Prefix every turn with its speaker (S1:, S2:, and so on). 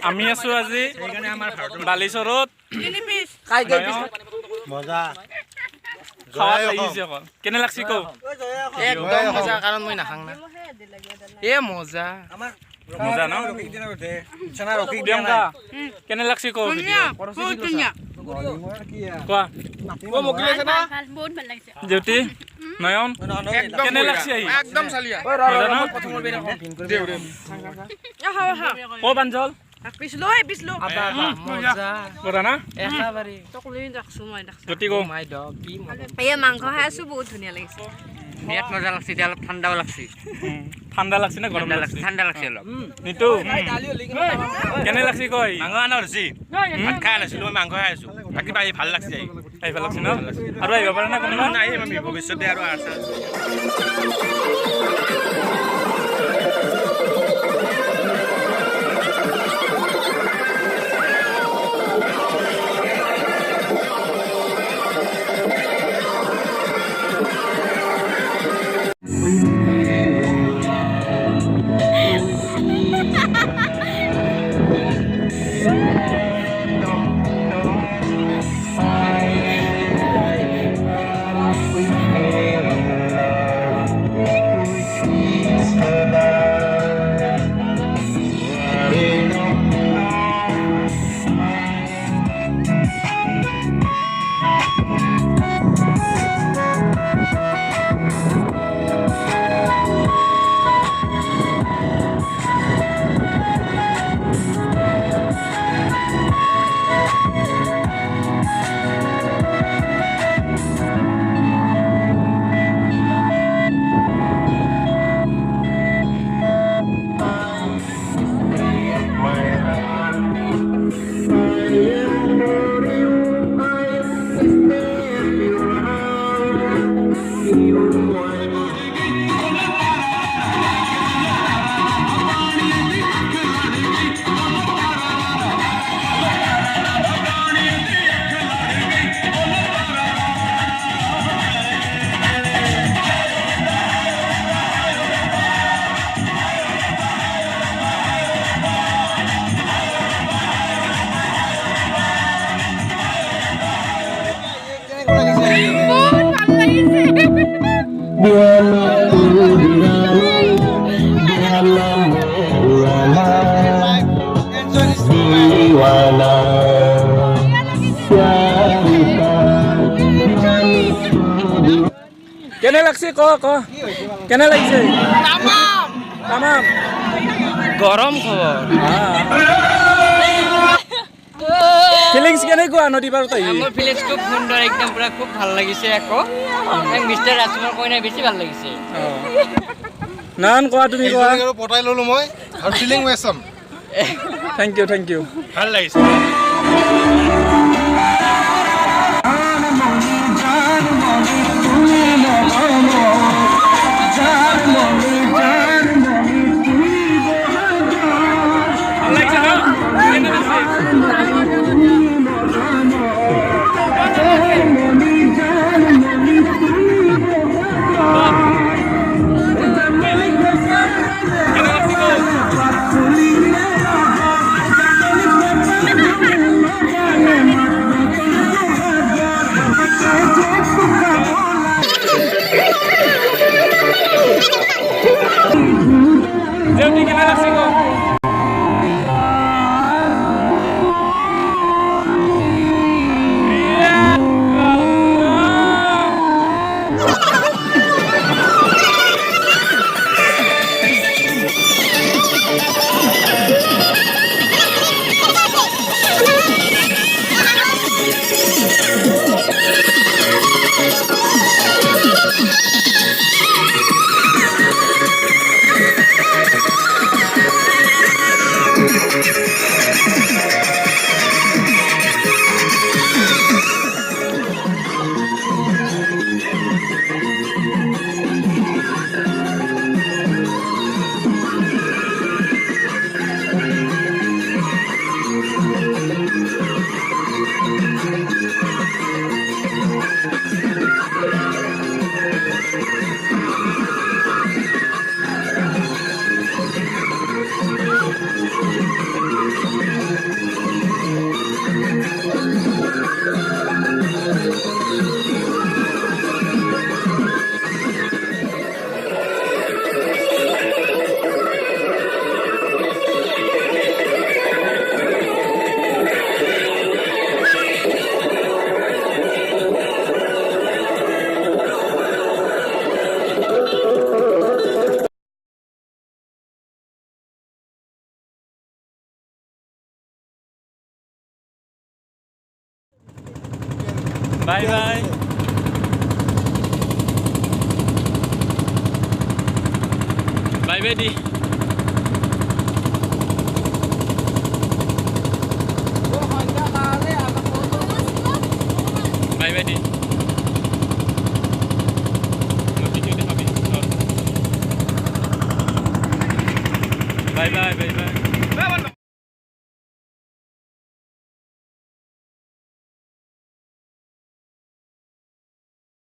S1: আমি আছো আজি বালিচৰত
S2: মজা
S1: খাওয়াত লাগিছে অকল কেনে লাগছি কও
S3: একদম মজা কাৰণ মই নাখাং না এ মজা
S1: মজা ন প্ৰিয়ংকা কেনে লাগছি কও কোৱা
S4: বহুত ভাল লাগিছে
S1: জ্যোতি নয়ন কেনে লাগছি আহি
S3: একদম চালিয়া
S1: মজা ন
S3: প্ৰথমৰ বেৰা
S1: ও বাঞ্জল
S4: পিছলো
S3: আদা মজা
S1: মজা না
S3: একেবাৰে
S1: জ্যোতি কও
S3: মাই ডগ কি মজা
S4: এই মাংস খাই আছো বহুত ধুনীয়া লাগিছে
S3: নেট মজা লাগছে এতিয়া অলপ ঠাণ্ডাও লাগছে
S1: ঠাণ্ডা লাগছি না গৰম লাগছি
S3: ঠাণ্ডা লাগছে অলপ
S1: নিতু কেনে লাগছি কই
S5: মাংস আনা হৈছে ভাত খাই আনিছিলোঁ মই মাংস খাই আছোঁ বাকী বাই ভাল লাগছে
S1: আহি ভাল লাগছি ন আৰু আহিব পাৰে না কোনোবা
S5: নাই আমি ভৱিষ্যতে আৰু আছে
S1: কেনে লাগছে ক কেনে লাগিছে তামাম
S3: গৰম খবৰ
S1: ফিলিংছ কেনেকুৱা নদী পাৰত আহি
S3: মোৰ ফিলিংছ খুব সুন্দৰ একদম পুৰা খুব ভাল লাগিছে আকৌ মিষ্টাৰ ৰাজকুমাৰ কইনা বেছি ভাল লাগিছে
S1: নান কোৱা তুমি কোৱা
S2: আৰু পটাই ললো মই আৰু ফিলিং ৱেছম
S1: থেংক ইউ
S5: ভাল লাগিছে
S1: by the by the bye bye bye bye